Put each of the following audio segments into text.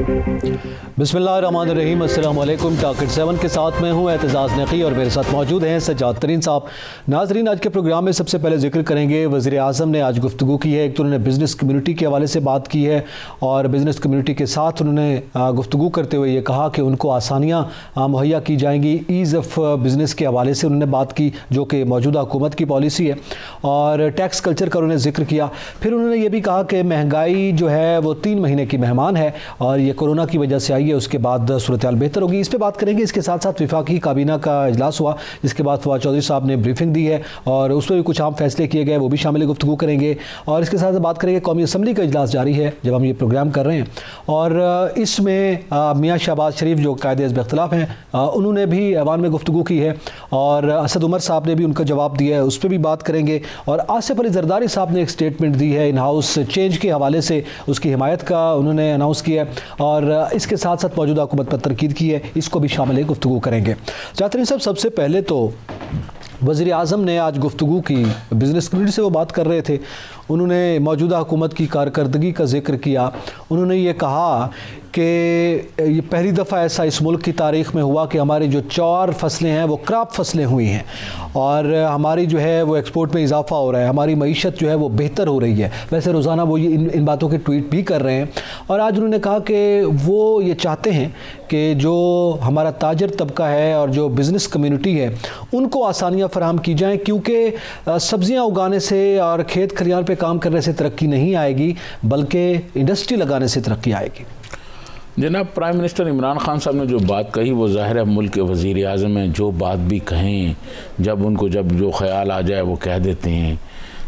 बिस्मिल्लाहिर्रहमानिर्रहीम, अस्सलाम वालेकुम। टारगेट 7 के साथ मैं हूँ एतजाज़ नकी और मेरे साथ मौजूद हैं सज्जाद तरीन साहब। नाजरीन, आज के प्रोग्राम में सबसे पहले जिक्र करेंगे वज़ीर आज़म ने आज गुफ्तगू की है। एक तो उन्होंने बिज़नेस कम्यूनिटी के हवाले से बात की है और बिज़नेस कम्यूनिटी के साथ उन्होंने गुफ्तगू करते हुए ये कहा कि उनको आसानियाँ मुहैया की जाएंगी। ईज़ ऑफ बिज़नेस के हवाले से उन्होंने बात की जो कि मौजूदा हुकूमत की पॉलिसी है, और टैक्स कल्चर का उन्होंने जिक्र किया। फिर उन्होंने ये भी कहा कि महंगाई जो है वो 3 महीने की मेहमान है और ये कोरोना की वजह से आई है, उसके बाद सूरत हाल बेहतर होगी। इस पे बात करेंगे। इसके साथ साथ विफाकी काबीना का इजलास हुआ जिसके बाद फवाद चौधरी साहब ने ब्रीफिंग दी है और उस पर भी कुछ आम फैसले किए गए, वो भी शामिल गुफ्तगू करेंगे। और इसके साथ बात करेंगे कौमी असम्बली का इजलास जारी है जब हम ये प्रोग्राम कर रहे हैं, और इसमें मियाँ शहबाज शरीफ जो कायदे हिज़्ब इख्तिलाफ हैं उन्होंने भी ऐवान में गुफ्तगू की है और असद उमर साहब ने भी उनका जवाब दिया है, उस पर भी बात करेंगे। और आसिफ अली जरदारी साहब ने एक स्टेटमेंट दी है इन हाउस चेंज के हवाले से, उसकी हिमायत का उन्होंने अनाउंस किया है और इसके साथ साथ मौजूदा हुकूमत पर तनकीद की है, इसको भी शामिल गुफ्तगू करेंगे। जातरीन साहब, सबसे पहले तो वज़ीर आज़म ने आज गुफ्तगू की, बिज़नेस कम्यूनिटी से वो बात कर रहे थे, उन्होंने मौजूदा हुकूमत की कारकर्दगी का जिक्र किया। उन्होंने ये कहा कि ये पहली दफ़ा ऐसा इस मुल्क की तारीख़ में हुआ कि हमारी जो 4 फसलें हैं वो क्रॉप फसलें हुई हैं और हमारी जो है वो एक्सपोर्ट में इजाफा हो रहा है, हमारी मईशत जो है वो बेहतर हो रही है। वैसे रोज़ाना वो ये इन बातों के ट्वीट भी कर रहे हैं और आज उन्होंने कहा कि वो ये चाहते हैं कि जो हमारा ताजर तबका है और जो बिज़नेस कम्यूनिटी है उनको आसानियाँ फराहम की जाएँ, क्योंकि सब्ज़ियाँ उगाने से और खेत खलियान पे काम करने से तरक्की नहीं आएगी बल्कि इंडस्ट्री लगाने से तरक्की आएगी। जनाब प्राइम मिनिस्टर इमरान खान साहब ने जो बात कही वो ज़ाहिर है मुल्क के वज़ीर आज़म हैं, जो बात भी कहें जब जो ख्याल आ जाए वो कह देते हैं।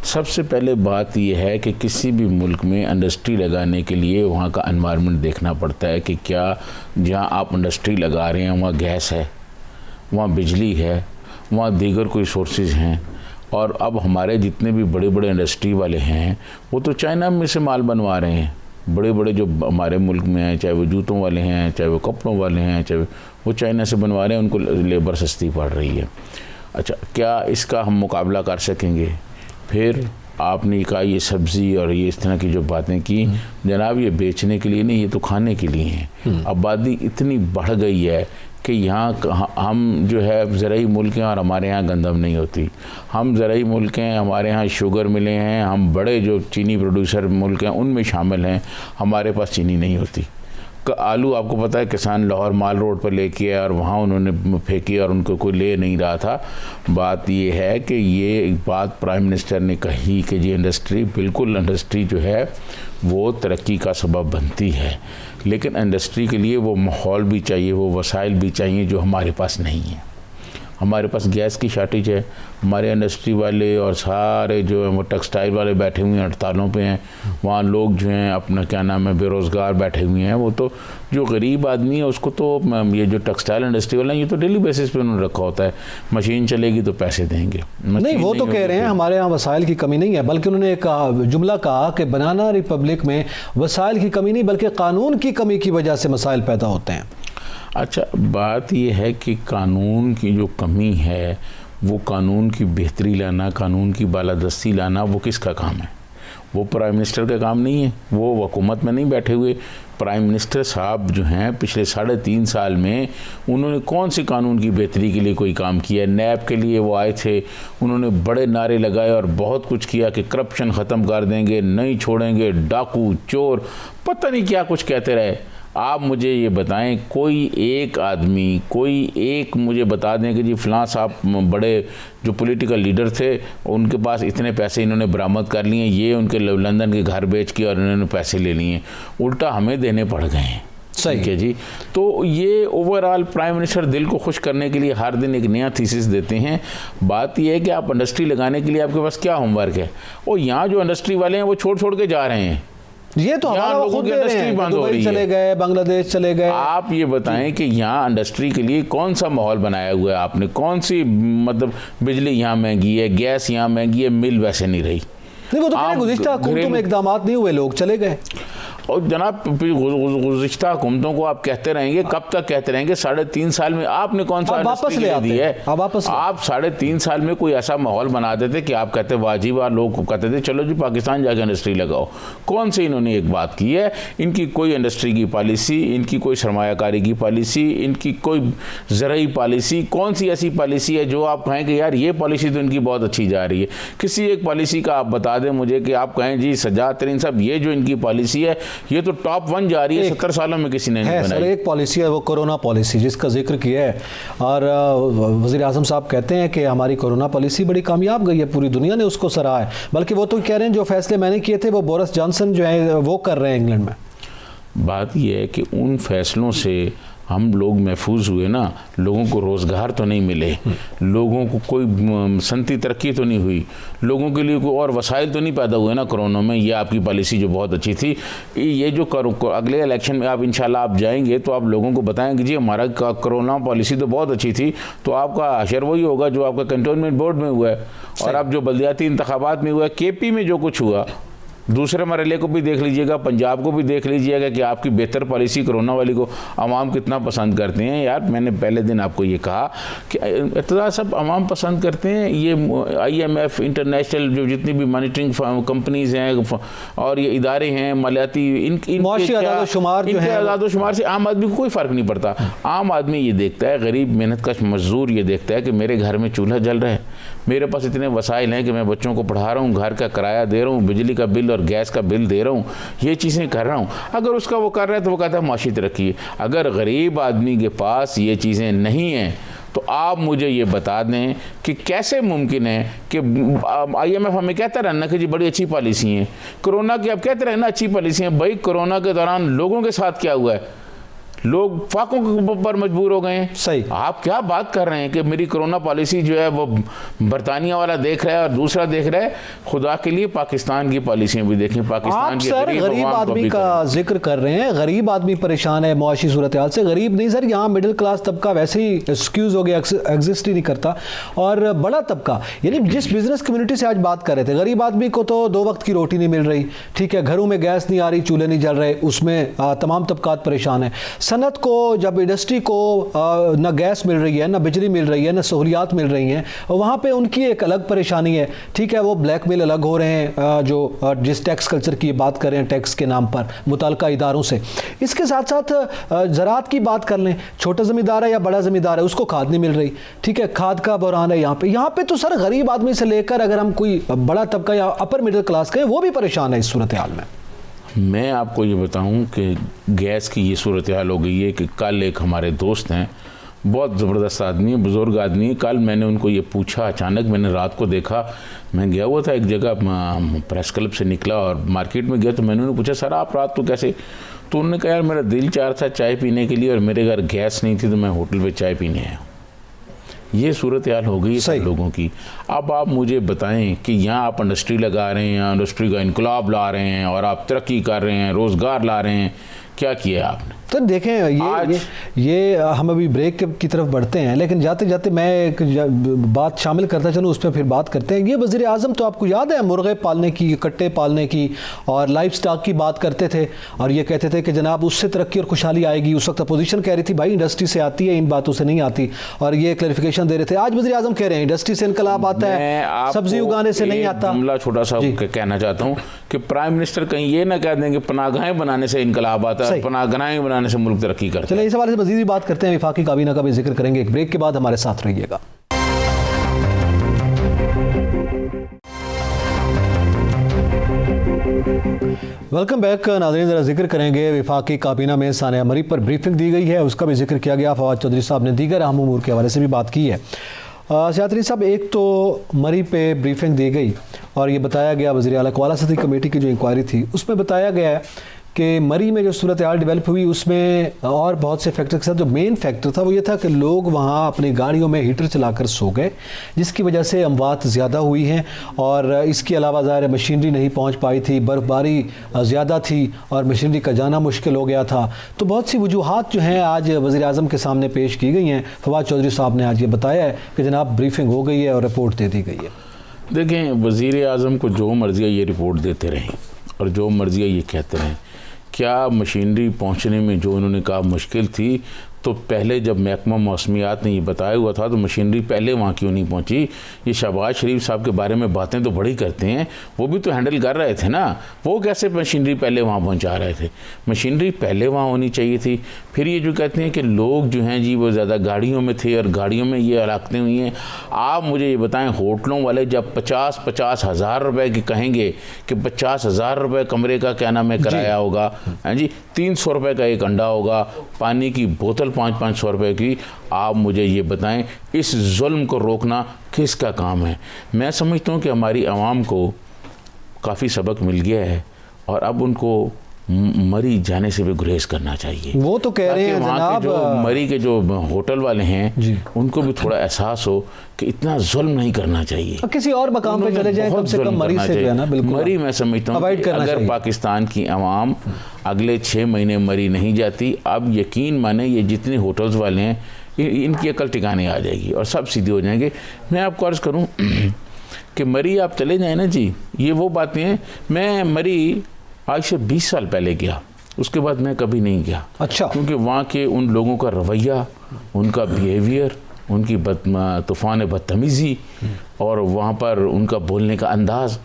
सबसे पहले बात यह है कि किसी भी मुल्क में इंडस्ट्री लगाने के लिए वहाँ का एनवायरनमेंट देखना पड़ता है कि क्या जहाँ आप इंडस्ट्री लगा रहे हैं वहाँ गैस है, वहाँ बिजली है, वहाँ दीगर कोई सोर्सेज हैं। और अब हमारे जितने भी बड़े बड़े इंडस्ट्री वाले हैं वो तो चाइना में से माल बनवा रहे हैं। बड़े बड़े जो हमारे मुल्क में हैं, चाहे वो जूतों वाले हैं, चाहे वो कपड़ों वाले हैं, चाहे वो चाइना से बनवा रहे हैं, उनको लेबर सस्ती पड़ रही है। अच्छा, क्या इसका हम मुकाबला कर सकेंगे? फिर आपने कहा ये सब्ज़ी और ये इस तरह की जो बातें की, जनाब ये बेचने के लिए नहीं, ये तो खाने के लिए हैं। आबादी इतनी बढ़ गई है कि यहाँ हम जो है ज़राई मुल्क हैं और हमारे यहाँ गंदम नहीं होती। हम ज़राई मुल्क हैं, हमारे यहाँ शुगर मिले हैं, हम बड़े जो चीनी प्रोड्यूसर मुल्क हैं उनमें शामिल हैं, हमारे पास चीनी नहीं होती। आलू आपको पता है किसान लाहौर माल रोड पर लेके आए और वहाँ उन्होंने फेंकी और उनको कोई ले नहीं रहा था। बात ये है कि ये एक बात प्राइम मिनिस्टर ने कही कि ये इंडस्ट्री, बिल्कुल इंडस्ट्री जो है वो तरक्की का सबब बनती है, लेकिन इंडस्ट्री के लिए वो माहौल भी चाहिए, वो वसाइल भी चाहिए जो हमारे पास नहीं है। हमारे पास गैस की शॉर्टेज है, हमारे इंडस्ट्री वाले और सारे जो है वो टेक्सटाइल वाले बैठे हुए हैं, हड़तालों पे हैं। वहाँ लोग जो हैं अपना क्या नाम है बेरोज़गार बैठे हुए हैं। वो तो जो गरीब आदमी है उसको तो ये जो टेक्सटाइल इंडस्ट्री वाला है ये तो डेली बेसिस पे उन्होंने रखा होता है, मशीन चलेगी तो पैसे देंगे। नहीं, वो तो कह रहे हैं हमारे यहाँ वसाइल की कमी नहीं है, बल्कि उन्होंने एक जुमला कहा कि बनाना रिपब्लिक में वसाइल की कमी नहीं बल्कि कानून की कमी की वजह से मसाइल पैदा होते हैं। अच्छा, बात यह है कि कानून की जो कमी है वो कानून की बेहतरी लाना, कानून की बालादस्ती लाना वो किसका काम है? वो प्राइम मिनिस्टर का काम नहीं है। वो हुकूमत में नहीं बैठे हुए। प्राइम मिनिस्टर साहब जो हैं पिछले 3.5 साल में उन्होंने कौन सी कानून की बेहतरी के लिए कोई काम किया? नैब के लिए वो आए थे, उन्होंने बड़े नारे लगाए और बहुत कुछ किया कि करप्शन ख़त्म कर देंगे, नहीं छोड़ेंगे, डाकू चोर पता नहीं क्या कुछ कहते रहे। आप मुझे ये बताएं, कोई एक आदमी, कोई एक मुझे बता दें कि जी फ़लाँ साहब बड़े जो पॉलिटिकल लीडर थे उनके पास इतने पैसे इन्होंने बरामद कर लिए, ये उनके लंदन के घर बेच के और इन्होंने पैसे ले लिए, उल्टा हमें देने पड़ गए हैं। सही है जी। तो ये ओवरऑल प्राइम मिनिस्टर दिल को खुश करने के लिए हर दिन एक नया थीसिस देते हैं। बात यह है कि आप इंडस्ट्री लगाने के लिए आपके पास क्या होमवर्क है? और यहाँ जो इंडस्ट्री वाले हैं वो छोड़ के जा रहे हैं। ये तो हमारा लोगों की इंडस्ट्री बंद हो रही है, चले गए, बांग्लादेश चले गए। आप ये बताएं कि यहाँ इंडस्ट्री के लिए कौन सा माहौल बनाया हुआ है आपने? कौन सी मतलब बिजली यहाँ महंगी है, गैस यहाँ महंगी है, मिल वैसे नहीं रही। नहीं, वो तो गुज़िश्ता हुकूमतों में इकदाम नहीं हुए, लोग चले गए। और जनाब गुज़िश्ता हुकूमतों को आप कहते रहेंगे, कब तक कहते रहेंगे? 3.5 साल में आपने कौन सा वापस ले आते है? आप 3.5 साल में कोई ऐसा माहौल बना देते कि आप कहते वाजिब, लोग कहते थे चलो जी पाकिस्तान जाकर इंडस्ट्री लगाओ। कौन सी इन्होंने एक बात की है? इनकी कोई इंडस्ट्री की पॉलिसी, इनकी कोई सरमायाकारी की पॉलिसी, इनकी कोई ज़राई पॉलिसी, कौन सी ऐसी पॉलिसी है जो आप कहें कि यार ये पॉलिसी तो इनकी बहुत अच्छी जा रही है? किसी एक पॉलिसी का आप बता दें मुझे कि आप कहें जी सज्जाद तरीन साहब ये जो इनकी पॉलिसी है ये तो टॉप 1 जा रही है, 70 सालों में किसी ने नहीं बनाई। सर एक पॉलिसी है वो कोरोना पॉलिसी जिसका जिक्र किया है, और वज़ीर आज़म साहब कहते हैं कि हमारी कोरोना पॉलिसी बड़ी कामयाब गई है, पूरी दुनिया ने उसको सराहा है। बल्कि वो तो कह रहे हैं जो फैसले मैंने किए थे वो बोरिस जॉनसन जो है वो कर रहे हैं इंग्लैंड में। बात यह है कि उन फैसलों से हम लोग महफूज हुए ना, लोगों को रोज़गार तो नहीं मिले, लोगों को कोई सनती तरक्की तो नहीं हुई, लोगों के लिए कोई और वसाइल तो नहीं पैदा हुए ना कोरोना में। ये आपकी पॉलिसी जो बहुत अच्छी थी, ये जो अगले इलेक्शन में आप इंशाल्लाह आप जाएंगे तो आप लोगों को बताएंगे जी हमारा कोरोना पॉलिसी तो बहुत अच्छी थी, तो आपका अशर वही होगा जो आपका कंटोनमेंट बोर्ड में हुआ है और अब जो बल्दियाती इंतखाबात में हुआ है, KP में जो कुछ हुआ, दूसरे मरहले को भी देख लीजिएगा, पंजाब को भी देख लीजिएगा कि आपकी बेहतर पॉलिसी कोरोना वाली को अवाम कितना पसंद करते हैं। यार मैंने पहले दिन आपको ये कहा कि इतना सब अवाम पसंद करते हैं। ये IMF इंटरनेशनल जो जितनी भी मॉनिटरिंग कंपनीज हैं और ये इदारे हैं मालियाती, इनके आज़ाद-ओ-शुमार से आम आदमी को कोई फ़र्क नहीं पड़ता। आम आदमी ये देखता है, गरीब मेहनत कश मजदूर ये देखता है कि मेरे घर में चूल्हा जल रहा है, मेरे पास इतने वसाइल हैं कि मैं बच्चों को पढ़ा रहा हूँ, घर का किराया दे रहा हूँ, बिजली का बिल और गैस का बिल दे रहा हूँ, ये चीज़ें कर रहा हूँ। अगर उसका वो कर रहा है तो वो कहता है माशी तरक्की है। अगर गरीब आदमी के पास ये चीज़ें नहीं हैं तो आप मुझे ये बता दें कि कैसे मुमकिन है कि IMF हमें कहता रहा ना कि जी बड़ी अच्छी पॉलिसी हैं, कोरोना की आप कहते रहे ना अच्छी पॉलिसी हैं। भाई कोरोना के दौरान लोगों के साथ क्या हुआ है? लोग फाकों पर मजबूर हो गए हैं। सही, आप क्या बात कर रहे हैं कि मेरी कोरोना पॉलिसी जो है वो बरतानिया वाला देख रहा है और दूसरा देख रहा है। खुदा के लिए पाकिस्तान की पॉलिसियां भी देखें। पाकिस्तान के गरीब आदमी का जिक्र कर रहे हैं, गरीब आदमी परेशान है मुआशी सूरत हाल से। गरीब नहीं सर, यहाँ मिडिल क्लास तबका वैसे ही एक्सक्यूज हो गया, एग्जिस्ट ही नहीं करता। और बड़ा तबका यानी जिस बिजनेस कम्युनिटी से आज बात कर रहे थे, गरीब आदमी को तो 2 वक्त की रोटी नहीं मिल रही, ठीक है, घरों में गैस नहीं आ रही, चूल्हे नहीं जल रहे, उसमें तमाम तबकात परेशान है। सनत को, जब इंडस्ट्री को ना गैस मिल रही है, ना बिजली मिल रही है, ना सहूलियात मिल रही हैं, वहाँ पे उनकी एक अलग परेशानी है, ठीक है। वो ब्लैकमेल अलग हो रहे हैं, जो जिस टैक्स कल्चर की बात कर रहे हैं, टैक्स के नाम पर मुताल्लिका इदारों से। इसके साथ साथ ज़राअत की बात कर लें, छोटा ज़मींदार है या बड़ा ज़मींदार है, उसको खाद नहीं मिल रही, ठीक है, खाद का बहरान है यहाँ पे तो सर गरीब आदमी से लेकर अगर हम कोई बड़ा तबका या अपर मिडिल क्लास के, वो भी परेशान है इस सूरत हाल में। मैं आपको ये बताऊं कि गैस की ये सूरत हाल हो गई है कि कल एक हमारे दोस्त हैं, बहुत ज़बरदस्त आदमी है, बुज़ुर्ग आदमी है। कल मैंने उनको ये पूछा, अचानक मैंने रात को देखा, मैं गया हुआ था एक जगह, प्रेस क्लब से निकला और मार्केट में गया तो मैंने उन्हें पूछा सर आप रात को कैसे? तो उन्होंने कहा यार मेरा दिल चाह रहा था चाय पीने के लिए और मेरे घर गैस नहीं थी तो मैं होटल पर चाय पीने आया। ये सूरत हाल हो गई है लोगों की। अब आप मुझे बताएं कि यहाँ आप इंडस्ट्री लगा रहे हैं, इंडस्ट्री का इनकलाब ला रहे हैं और आप तरक्की कर रहे हैं, रोज़गार ला रहे हैं, क्या किया आपने? तो देखें ये हम अभी ब्रेक की तरफ बढ़ते हैं, लेकिन जाते जाते मैं एक बात शामिल करता चलूँ, उस पर फिर बात करते हैं। ये वज़ीर आज़म तो आपको याद है मुर्गे पालने की, कट्टे पालने की और लाइफ स्टॉक की बात करते थे और ये कहते थे कि जनाब उससे तरक्की और खुशहाली आएगी। उस वक्त अपोजिशन कह रही थी भाई इंडस्ट्री से आती है, इन बातों से नहीं आती, और ये क्लैरिफिकेशन दे रहे थे। आज वज़ीर आज़म कह रहे हैं इंडस्ट्री से इनकलाब आता है, सब्जी उगाने से नहीं आता। जुमला छोटा सा कहना चाहता हूँ कि प्राइम मिनिस्टर कहीं ये ना कह देंगे पनागाहें बनाने से इनकलाब आता है, पनागाहें बनाने से मुल्क तरक्की करता है। चलिए इस हवाले से मज़ीद बात करते हैं, वफाकी काबीना का भी जिक्र करेंगे। एक ब्रेक के बाद हमारे साथ रहिएगा। वेलकम बैक नाज़रीन। ज़रा जिक्र करेंगे वफाकी काबीना में सानिया मरी पर ब्रीफिंग दी गई है, उसका भी जिक्र किया गया। फवाद चौधरी साहब ने दीगर अहम उमूर के हवाले से भी बात की है। सियातरी साहब, एक तो मरी पे ब्रीफिंग दी गई और ये बताया गया, वज़ीर आला कवाला सतही कमेटी की जो इंक्वायरी थी उसमें बताया गया कि मरी में जो सूरत हाल डेवलप हुई उसमें और बहुत से फैक्टर के साथ जो मेन फैक्टर था वो ये था कि लोग वहाँ अपनी गाड़ियों में हीटर चलाकर सो गए, जिसकी वजह से अमवात ज़्यादा हुई हैं। और इसके अलावा ज़ाहिर मशीनरी नहीं पहुँच पाई थी, बर्फ़बारी ज़्यादा थी और मशीनरी का जाना मुश्किल हो गया था। तो बहुत सी वजूहात जो हैं आज वज़ीर आज़म के सामने पेश की गई हैं। फवाद चौधरी साहब ने आज ये बताया है कि जनाब ब्रीफिंग हो गई है और रिपोर्ट दे दी गई है। देखें, वज़ीर आज़म को जो मर्ज़ी ये रिपोर्ट देते रहें और जो मर्ज़ी ये कहते रहें क्या मशीनरी पहुंचने में जो उन्होंने कहा मुश्किल थी, तो पहले जब महकमा मौसमियात ने ये बताया हुआ था तो मशीनरी पहले वहाँ क्यों नहीं पहुँची? ये शहबाज शरीफ साहब के बारे में बातें तो बड़ी करते हैं, वो भी तो हैंडल कर रहे थे ना, वो कैसे मशीनरी पहले वहाँ पहुँचा रहे थे? मशीनरी पहले वहाँ होनी चाहिए थी। फिर ये जो कहते हैं कि लोग जो हैं जी वो ज़्यादा गाड़ियों में थे और गाड़ियों में ये हलाकतें हुई हैं। आप मुझे ये बताएं, होटलों वाले जब 50-50 हज़ार रुपये की कहेंगे कि 50 हज़ार रुपये कमरे का क्या नाम है किराया होगा, हाँ जी, 300 रुपये का एक अंडा होगा, पानी की बोतल 500-500 रुपये की, आप मुझे ये बताएं इस जुल्म को रोकना किसका काम है? मैं समझता हूँ कि हमारी आवाम को काफ़ी सबक मिल गया है और अब उनको मरी जाने से भी गुरेज करना चाहिए। वो तो कह रहे हैं जनाब, जो मरी के जो होटल वाले हैं उनको भी थोड़ा एहसास हो कि इतना जुल्म नहीं करना चाहिए, किसी और मकाम पे चले जाएं, कम से कम मरी से जो है ना, बिल्कुल मरी मैं समझता हूँ अगर पाकिस्तान की आवाम अगले 6 महीने मरी नहीं जाती, अब यकीन माने ये जितने होटल्स वाले हैं इनकी अकल ठिकाने आ जाएगी और सब सीधे हो जाएंगे। मैं आपको अर्ज़ करूँ कि मरी आप चले जाएँ ना जी, ये वो बातें हैं। मैं मरी आज से 20 साल पहले गया, उसके बाद मैं कभी नहीं गया। अच्छा। क्योंकि वहाँ के उन लोगों का रवैया, उनका बिहेवियर, उनकी तूफ़ान बदतमीज़ी और वहाँ पर उनका बोलने का अंदाज़,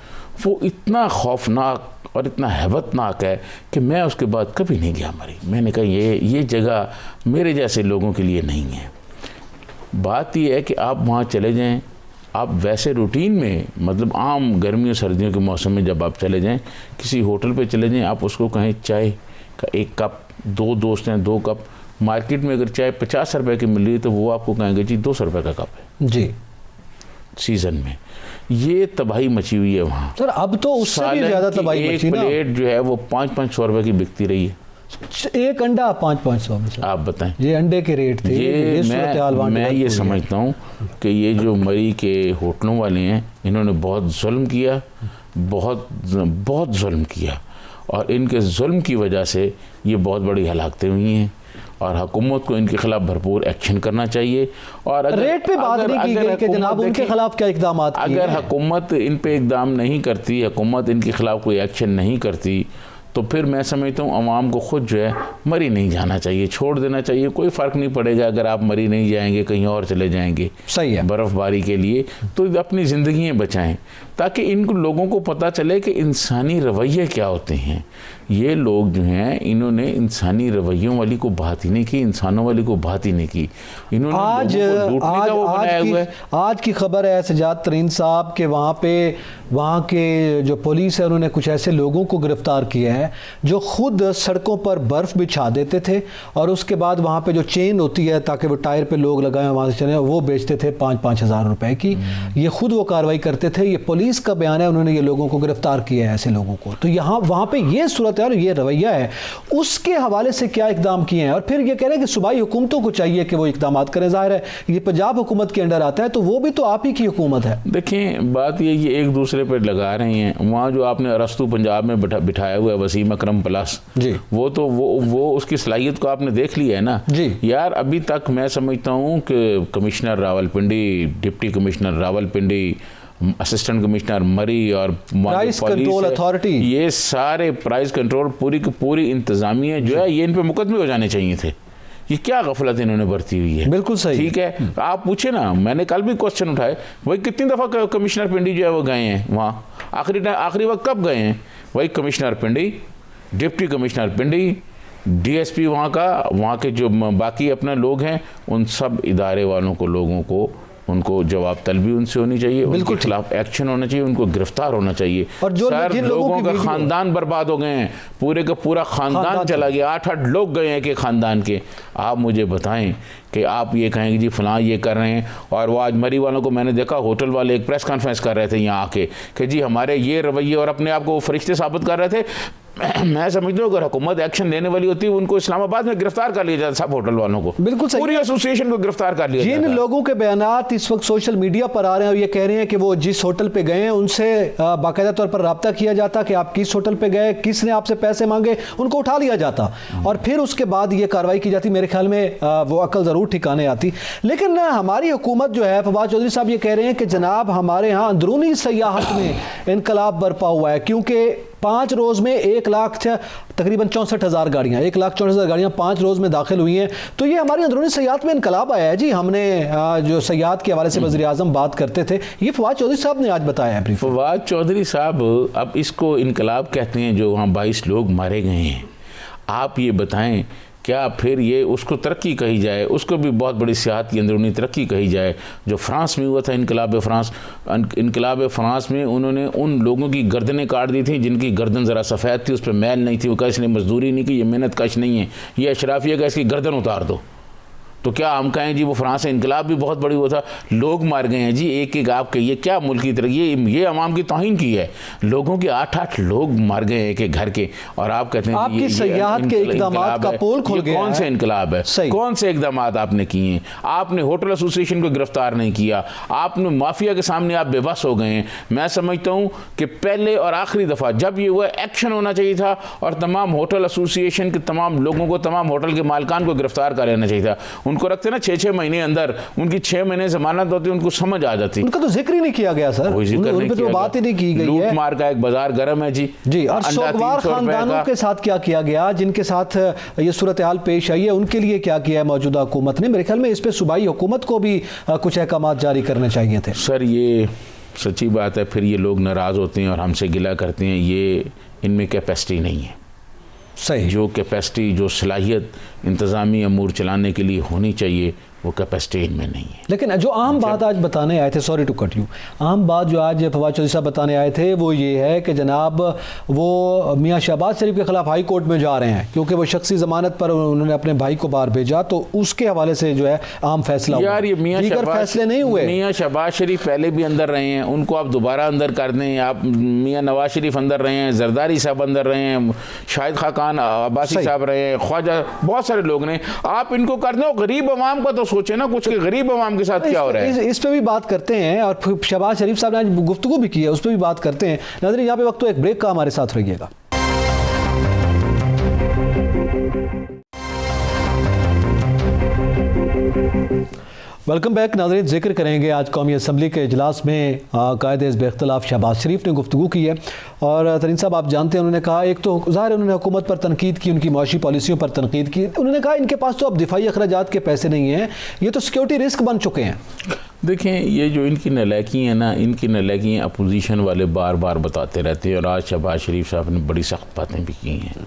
वो इतना खौफनाक और इतना हैबतनाक है कि मैं उसके बाद कभी नहीं गया मरी। मैंने कहा ये जगह मेरे जैसे लोगों के लिए नहीं है। बात यह है कि आप वहाँ चले जाएँ, आप वैसे रूटीन में, मतलब आम गर्मियों सर्दियों के मौसम में जब आप चले जाएं, किसी होटल पे चले जाएं, आप उसको कहें चाय का 1 कप, 2 दोस्त हैं 2 कप, मार्केट में अगर चाय 50 रुपए की मिल रही है तो वो आपको कहेंगे जी 200 रुपये का कप है जी सीज़न में। ये तबाही मची हुई है वहाँ सर। अब तो उससे भी ज़्यादा तबाही मची ना। प्लेट जो है वो 500-500 रुपये की बिकती रही है, एक अंडा 500-500 में। आप बताएं, ये अंडे के रेट थे। मैं ये समझता हूँ कि ये जो मरी के होटलों वाले हैं इन्होंने बहुत जुल्म किया, बहुत जुल्म किया और इनके जुल्म की वजह से ये बहुत बड़ी हलाकतें हुई हैं और हुकूमत को इनके खिलाफ भरपूर एक्शन करना चाहिए। और अगर रेट पे बात नहीं की गई कि जनाब उनके खिलाफ क्या इकदाम, अगर हुकूमत इन पे इकदाम नहीं करती, हुकूमत इनके खिलाफ कोई एक्शन नहीं करती, तो फिर मैं समझता हूँ अवाम को खुद जो है मरी नहीं जाना चाहिए, छोड़ देना चाहिए। कोई फ़र्क नहीं पड़ेगा अगर आप मरी नहीं जाएंगे, कहीं और चले जाएंगे, सही है, बर्फ़बारी के लिए, तो अपनी ज़िंदगियाँ बचाएं ताकि इन लोगों को पता चले कि इंसानी रवैये क्या होते हैं। ये लोग जो हैं इन्होंने इंसानी रवैयों वाली को बात ही नहीं की, इंसानों वाली को बात ही नहीं की, इन्होंने आज की खबर है सजाद तरीन साहब के वहाँ के जो पुलिस है उन्होंने कुछ ऐसे लोगों को गिरफ्तार किया है जो खुद सड़कों पर बर्फ़ बिछा देते थे और उसके बाद वहाँ पे जो चेन होती है ताकि वो टायर पे लोग लगाएं वहाँ से चले, वो बेचते थे 5-5 हज़ार रुपए की। ये खुद वो कार्रवाई करते थे। ये पुलिस का बयान है, उन्होंने ये लोगों को गिरफ्तार किया है, ऐसे लोगों को। तो यहाँ वहाँ पे ये सूरत है, ये रवैया है, उसके हवाले से क्या इकदाम किए हैं। और फिर ये कह रहे हैं कि सूबाई हुकूमतों को चाहिए कि वो इकदाम करें। ज़ाहिर है ये पंजाब हुकूमत के अंडर आता है तो वो भी तो आप ही की हुकूमत है। देखें बात ये एक दूसरे पर लगा रहे हैं। वहाँ जो आपने अरस्तु पंजाब में बिठाया हुआ है वसीम अकरम प्लस जी, वो तो वो उसकी सलाहियत को आपने देख लिया है ना जी। यार अभी तक मैं समझता हूँ कि commissioner Rawalpindi, deputy commissioner Rawalpindi, assistant commissioner मरी और प्राइस कंट्रोल अथॉरिटी, ये सारे प्राइस कंट्रोल पूरी की पूरी इंतजामिया जो है ये इन पे मुकदमे हो जाने चाहिए थे। ये क्या गफलत इन्होंने बरती हुई है। बिल्कुल सही, ठीक है। आप पूछे ना, मैंने कल भी क्वेश्चन उठाए, वही कितनी दफ़ा कमिश्नर पिंडी जो है वो गए हैं वहाँ, आखिरी वक्त कब गए हैं? वही कमिश्नर पिंडी, डिप्टी कमिश्नर पिंडी, डीएसपी वहाँ के जो बाकी अपने लोग हैं, उन सब इदारे वालों को, लोगों को, उनको जवाब तलबी उनसे होनी चाहिए, उनके खिलाफ एक्शन होना चाहिए, उनको गिरफ्तार होना चाहिए। और जो लोगों का खानदान बर्बाद हो गए हैं, पूरे का पूरा खानदान चला गया, 8-8 लोग गए हैं कि खानदान के। आप मुझे बताएं कि आप ये कहेंगे जी फलां ये कर रहे हैं, और वो आज मरी वालों को मैंने देखा होटल वाले एक प्रेस कॉन्फ्रेंस कर रहे थे यहाँ आके कि जी हमारे ये रवैये, और अपने आप को फरिश्ते साबित कर रहे थे। मैं समझता हूँ अगर हुकूमत एक्शन लेने वाली होती है उनको इस्लामाबाद में गिरफ्तार कर लिया जाता, सब होटल वालों को, बिल्कुल पूरी एसोसिएशन को गिरफ्तार कर लिया जाता। जिन लोगों के बयानात इस वक्त सोशल मीडिया पर आ रहे हैं और ये कह रहे हैं कि वो जिस होटल पे गए हैं उनसे बाकायदा तौर पर रब्ता किया जाता कि आप किस होटल पे गए, किसने आपसे पैसे मांगे, उनको उठा लिया जाता और फिर उसके बाद ये कार्रवाई की जाती। मेरे ख्याल में वो अकल ज़रूर ठिकाने आती। लेकिन हमारी हुकूमत जो है, फवाद चौधरी साहब ये कह रहे हैं कि जनाब हमारे यहाँ अंदरूनी सयाहत में इनकलाब बरपा हुआ है, क्योंकि 5 रोज़ में 1 लाख तकरीबन 64,000 गाड़ियाँ, 1,64,000 गाड़ियाँ 5 रोज़ में दाखिल हुई हैं। तो ये हमारी अंदरूनी सयाहत में इनकलाब आया है जी। हमने जो सयाहत के हवाले से वज़ीर आज़म बात करते थे, ये फवाद चौधरी साहब ने आज बताया है। फवाद चौधरी साहब अब इसको इनकलाब कहते हैं, जो वहाँ 22 लोग मारे गए हैं। आप ये बताएं, क्या फिर ये उसको तरक्की कही जाए, उसको भी बहुत बड़ी सियाहत की अंदरूनी तरक्की कही जाए। जो फ्रांस में हुआ था इनकलाब फ्रांस में उन्होंने उन लोगों की गर्दनें काट दी थी जिनकी गर्दन ज़रा सफ़ेद थी, उस पर मैल नहीं थी, वो कहा इसने मजदूरी नहीं की, ये मेहनत कश नहीं है, ये अशराफिया का इसकी गर्दन उतार दो। तो क्या हम कहें जी वो फ्रांस से इनकलाब भी बहुत बड़ी हुआ था, लोग मार गए हैं जी एक एक। आप कहिए क्या मुल्क की तरह ये अवाम की तौहीन की है। लोगों के 8-8 लोग मार गए एक एक घर के, और आप कहते हैं आपकी सयाहत के इक़दामात का पोल खुल गया। कौन से इनकलाब है, कौन से इक़दामात आपने किए हैं? आपने होटल एसोसिएशन को गिरफ्तार नहीं किया, आपने माफिया के सामने आप बेबस हो गए हैं। मैं समझता हूँ कि पहले और आखिरी दफ़ा जब ये हुआ एक्शन होना चाहिए था और तमाम होटल एसोसिएशन के तमाम लोगों को, तमाम होटल के मालिकान को गिरफ्तार कर लेना चाहिए था। उनको रखते ना 6-6 महीने अंदर, उनकी 6 महीने जमानत होती, उनको समझ आ जाती। उनका तो जिक्र ही नहीं किया गया सर, कोई जिक्र नहीं किया, बात ही नहीं की गई है। लूट मार का एक बाजार गर्म है जी। और सोगवार खानदानों के साथ क्या किया गया, जिनके साथ ये सूरत हाल पेश आई है, उनके लिए क्या किया है मौजूदा हुकूमत ने? मेरे ख्याल में इस पर सूबाई हुकूमत को भी कुछ अहकाम जारी करने चाहिए थे। सर ये सच्ची बात है, फिर ये लोग नाराज़ होते हैं और हमसे गिला करते हैं। ये इनमें कैपेसिटी नहीं है। सही, जो कैपेसिटी, जो सलाहियत इंतज़ामी अमूर चलाने के लिए होनी चाहिए, वो कैपेसिटी इनमें नहीं है। लेकिन जो आम बात आज बताने आए थे, सॉरी टू कट यू, आम बात जो आज फवाद चौधरी साहब बताने आए थे वो ये है कि जनाब वो मियाँ शहबाज शरीफ के ख़िलाफ़ हाई कोर्ट में जा रहे हैं क्योंकि वो शख्सी ज़मानत पर उन्होंने अपने भाई को बाहर भेजा, तो उसके हवाले से जो है आम फैसला यार ये दीगर फैसले नहीं हुए। मियाँ शहबाज शरीफ पहले भी अंदर रहे हैं, उनको आप दोबारा अंदर कर दें। आप मियाँ नवाज शरीफ अंदर रहे हैं, जरदारी साहब अंदर रहे हैं, शाहिद खाकान अब्बासी साहब रहे हैं, ख्वाजा, बहुत सारे लोग ने। आप इनको कर दें, गरीब अवाम का तो सोचे ना कुछ, गरीब अवाम के साथ क्या हो रहा है। इस पे भी बात करते हैं और शहबाज शरीफ साहब ने आज गुफ्तगू भी की है, उस पर भी बात करते हैं। नाज़रीन यहाँ पे वक्त तो एक ब्रेक का, हमारे साथ रहिएगा। वेलकम बैक नाज़रीन। जिक्र करेंगे आज कौमी असम्बली के इजलास में कायदे हिज़्ब इख्तिलाफ शहबाज शरीफ ने गुफ्तगू की है। और तरीन साहब आप जानते हैं, उन्होंने कहा, एक तो ज़ाहिर उन्होंने हुकूमत पर तनकीद की, उनकी माशी पॉलिसियों पर तनकीद की। उन्होंने कहा इनके पास तो अब दिफाई अखराजात के पैसे नहीं हैं, ये तो सिक्योरिटी रिस्क बन चुके हैं। देखें ये जो इनकी नलायकी है ना, इनकी नलायकी अपोजिशन वाले बार बार बताते रहते हैं, और आज शहबाज शरीफ साहब ने बड़ी सख्त बातें भी की हैं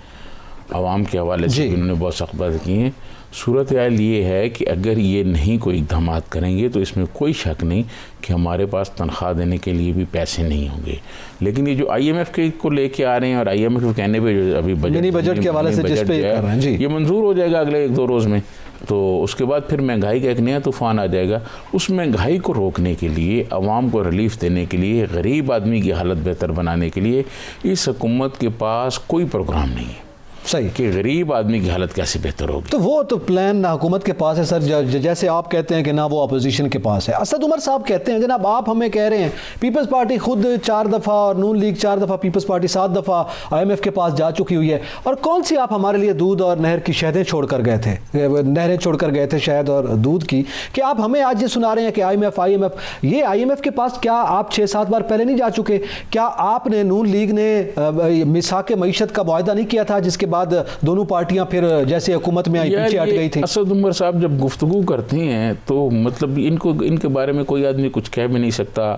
आवाम के हवाले से, उन्होंने बहुत सख्त बातें की हैं। सूरत हाल ये है कि अगर ये नहीं कोई इक़दाम करेंगे तो इसमें कोई शक नहीं कि हमारे पास तनख्वाह देने के लिए भी पैसे नहीं होंगे। लेकिन ये जो IMF के को लेके आ रहे हैं, और IMF के कहने पे जो अभी बजट के हवाले से जिस पे कर रहे हैं जी, ये मंजूर हो जाएगा अगले 1-2 रोज़ में, तो उसके बाद फिर महंगाई का एक नया तूफ़ान आ जाएगा। उस महंगाई को रोकने के लिए, आवाम को रिलीफ देने के लिए, गरीब आदमी की हालत बेहतर बनाने के लिए इस हुकूमत के पास कोई प्रोग्राम नहीं है। सही कि गरीब आदमी की हालत कैसे बेहतर होगी। तो वो तो प्लान ना हुकूमत के पास है सर, जैसे आप कहते हैं कि ना वो अपोजिशन के पास है। असद उमर साहब कहते हैं, जनाब आप हमें कह रहे हैं पीपल्स पार्टी खुद 4 दफ़ा और नून लीग 4 दफ़ा, पीपल्स पार्टी 7 दफ़ा IMF के पास जा चुकी हुई है, और कौन सी आप हमारे लिए दूध और नहर की शहदें छोड़ कर गए थे, नहरें छोड़ कर गए थे शहद और दूध की, कि आप हमें आज ये सुना रहे हैं कि IMF ये IMF के पास क्या आप 6-7 बार पहले नहीं जा चुके? क्या आपने, नून लीग ने मिसाक मईशत का मुआहदा नहीं किया था जिसके बाद दोनों पार्टियां फिर जैसे हुकूमत में आई पीछे हट गई थी? असद उमर साहब जब गुफ्तगू करते हैं तो मतलब इनके बारे में कोई आदमी कुछ कह भी नहीं सकता,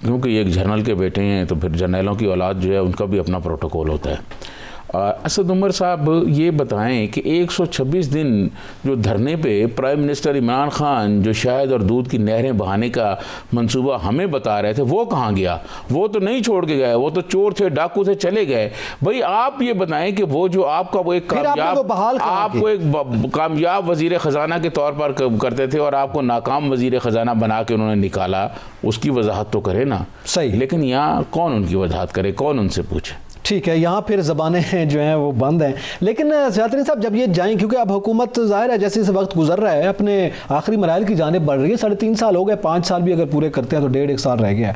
क्योंकि ये एक जर्नल के बेटे हैं, तो फिर जर्नलों की औलाद जो है उनका भी अपना प्रोटोकॉल होता है। असद उमर साहब ये बताएं कि 126 दिन जो धरने पे प्राइम मिनिस्टर इमरान खान जो शहद और दूध की नहरें बहाने का मंसूबा हमें बता रहे थे, वो कहाँ गया? वो तो नहीं छोड़ के गए, वो तो चोर थे, डाकू थे, चले गए। भाई आप ये बताएं कि वो जो आपका वो एक कामयाब वजीर ख़जाना के तौर पर करते थे और आपको नाकाम वजीर ख़जाना बना के उन्होंने निकाला, उसकी वजाहत तो करे ना। सही, लेकिन यहाँ कौन उनकी वजाहत करे, कौन उनसे पूछे? ठीक है, यहाँ फिर ज़बानें जो हैं वो बंद हैं। लेकिन ज़ातरी साहब जब ये जाएं, क्योंकि अब हुकूमत ज़ाहिर है जैसे वक्त गुजर रहा है अपने आखिरी मराइल की जानिब बढ़ रही है, 3.5 साल हो गए, 5 साल भी अगर पूरे करते हैं तो 1.5-1 साल रह गया है।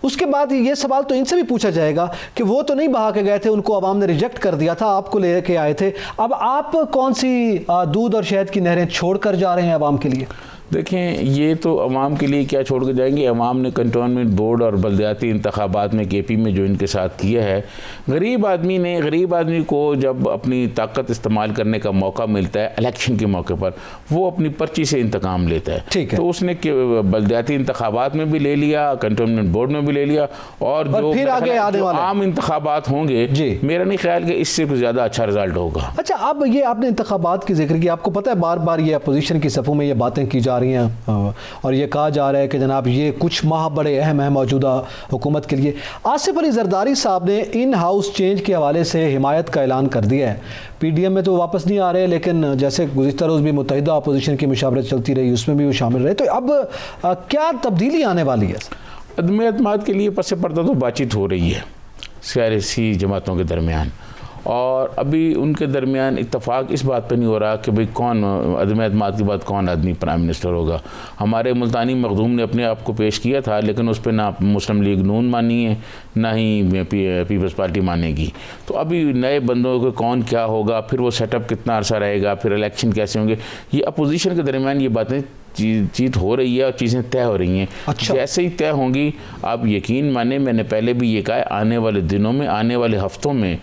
उसके बाद ये सवाल तो इनसे भी पूछा जाएगा कि वो तो नहीं बहा के गए थे, उनको अवाम ने रिजेक्ट कर दिया था, आपको ले के आए थे, अब आप कौन सी दूध और शहद की नहरें छोड़ कर जा रहे हैं अवाम के लिए? देखें, ये तो अवाम के लिए क्या छोड़ के जाएंगे। अवाम ने कंटोनमेंट बोर्ड और बलदियाती इंतखाबात में KP में जो इनके साथ किया है, गरीब आदमी को जब अपनी ताकत इस्तेमाल करने का मौका मिलता है इलेक्शन के मौके पर, वो अपनी पर्ची से इंतकाम लेता है। ठीक है। तो उसने बलदियाती इंतखाबात में भी ले लिया, कंटोनमेंट बोर्ड में भी ले लिया, और जो फिर आगे आने वाले आम इंतखाबात होंगे, मेरा नहीं ख्याल कि इससे कुछ ज़्यादा अच्छा रिजल्ट होगा। अच्छा, अब ये आपने इंतखाबात की जिक्र किया, आपको पता है बार बार ये अपोजिशन की सफ़ों में ये बातें की जा रही हैं और ये कहा जा रहा है कि जनाब ये कुछ माह बड़े अहम है मौजूदा हुकूमत के लिए। आसिफ अली जरदारी साहब ने इन हाउस चेंज के हवाले से हिमायत का ऐलान कर दिया है। PDM में तो वापस नहीं आ रहे, लेकिन जैसे गुज़िश्ता रोज़ भी मुत्तहिदा अपोजिशन की मुशावरत चलती रही, उसमें भी वो शामिल रहे। तो अब क्या तब्दीली आने वाली है? अदम एतमाद के लिए पस पर्दा तो बातचीत हो रही है सियासी जमातों के दरमियान, और अभी उनके दरमियान इत्तफाक इस बात पे नहीं हो रहा कि भाई कौन अदम एतमाद के बाद कौन आदमी प्राइम मिनिस्टर होगा। हमारे मुल्तानी मखदूम ने अपने आप को पेश किया था, लेकिन उस पर ना मुस्लिम लीग नून मानी है, ना ही पीपल्स पार्टी मानेगी। तो अभी नए बंदों को कौन क्या होगा, फिर वो सेटअप कितना अरसा रहेगा, फिर इलेक्शन कैसे होंगे, ये अपोजिशन के दरमियान ये बातें चीत हो रही है और चीज़ें तय हो रही हैं। अच्छा। जैसे ही तय होंगी, आप यकीन माने, मैंने पहले भी ये कहा है, आने वाले दिनों में, आने वाले हफ्तों में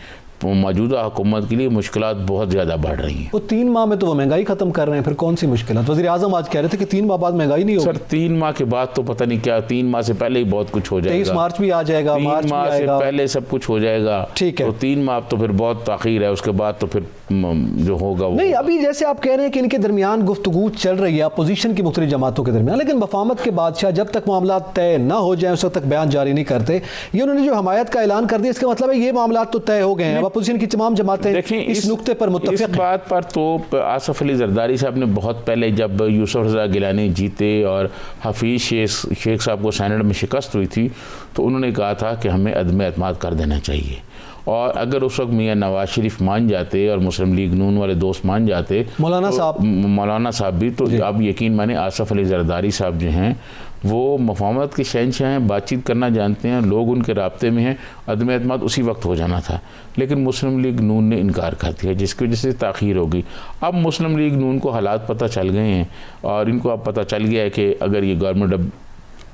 मौजूदा हुकूमत के लिए मुश्किलात बहुत ज़्यादा बढ़ रही हैं। वो 3 माह में तो वो महंगाई ख़त्म कर रहे हैं, फिर कौन सी मुश्किलात? वज़ीर आज़म आज कह रहे थे कि 3 माह बाद महंगाई नहीं होगी। सर 3 माह के बाद तो पता नहीं क्या, 3 माह से पहले ही बहुत कुछ हो जाएगा। 23 मार्च भी आ जाएगा, 3 माह से पहले सब कुछ हो जाएगा। ठीक है। तो 3 माह तो फिर बहुत ताख़ीर है, उसके बाद तो फिर जो होगा वो नहीं। अभी जैसे आप कह रहे हैं कि इनके दरमियान गुफ्तगू चल रही है अपोजिशन की मुख्तलिफ जमातों के दरमियान, लेकिन वफामत के बादशाह जब तक मामला तय ना हो जाए उस वक्त तक बयान जारी नहीं करते। ये उन्होंने जो हमायत का ऐलान कर दिया, इसका मतलब है ये मामला तो तय हो गए हैं, अब अपोजिशन की तमाम जमातें इस नुक्ते पर मुत्तफिक हैं। इस बात पर तो आसिफ अली जरदारी साहब ने बहुत पहले, जब यूसुफ रज़ा गिलानी जीते और हफीज़ शेख साहब को सेनेट में शिकस्त हुई थी, तो उन्होंने कहा था कि हमें अदम एतमाद कर देना चाहिए। और अगर उस वक्त मियाँ नवाज शरीफ मान जाते और मुस्लिम लीग नून वाले दोस्त मान जाते, मौलाना साहब भी, तो आप यकीन माने आसिफ अली जरदारी साहब जो हैं वो मफाहमत के शहंशाह हैं, बातचीत करना जानते हैं, लोग उनके राब्ते में हैं, अदम एतमाद उसी वक्त हो जाना था। लेकिन मुस्लिम लीग नून ने इनकार कर दिया, जिसकी वजह से ताख़ीर हो गई। अब मुस्लिम लीग नून को हालात पता चल गए हैं और इनको अब पता चल गया है कि अगर ये गवर्नमेंट अब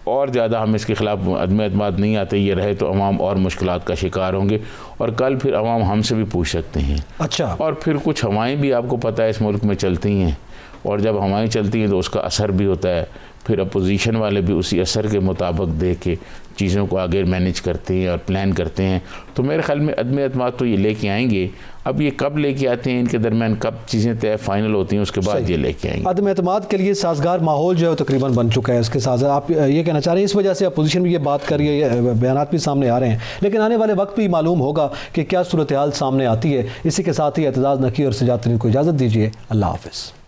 और ज़्यादा हम इसके ख़िलाफ़ अदम एतमाद नहीं आते ये रहे, तो अवाम और मुश्किलात का शिकार होंगे और कल फिर अवाम हमसे भी पूछ सकते हैं। अच्छा। और फिर कुछ हवाएं भी आपको पता है इस मुल्क में चलती हैं, और जब हवाएं चलती हैं तो उसका असर भी होता है। फिर अपोजिशन वाले भी उसी असर के मुताबिक देख के चीज़ों को आगे मैनेज करते हैं और प्लान करते हैं। तो मेरे ख्याल में अदम एतमाद तो ये लेके आएंगे। अब ये कब लेके आते हैं, इनके दरमियान कब चीज़ें तय फाइनल होती हैं, उसके बाद ये लेके आएंगे। अदम एतमाद के लिए साजगार माहौल जो है तकरीबन बन चुका है। इसके साथ आप ये कहना चाह रहे हैं इस वजह से अपोजिशन भी ये बात कर रही है, बयान भी सामने आ रहे हैं, लेकिन आने वाले वक्त भी मालूम होगा कि क्या सूरत हाल सामने आती है। इसी के साथ ही एतजाज़ नकी और सजात तरीन को इजाज़त दीजिए। अल्लाह हाफ़िज़।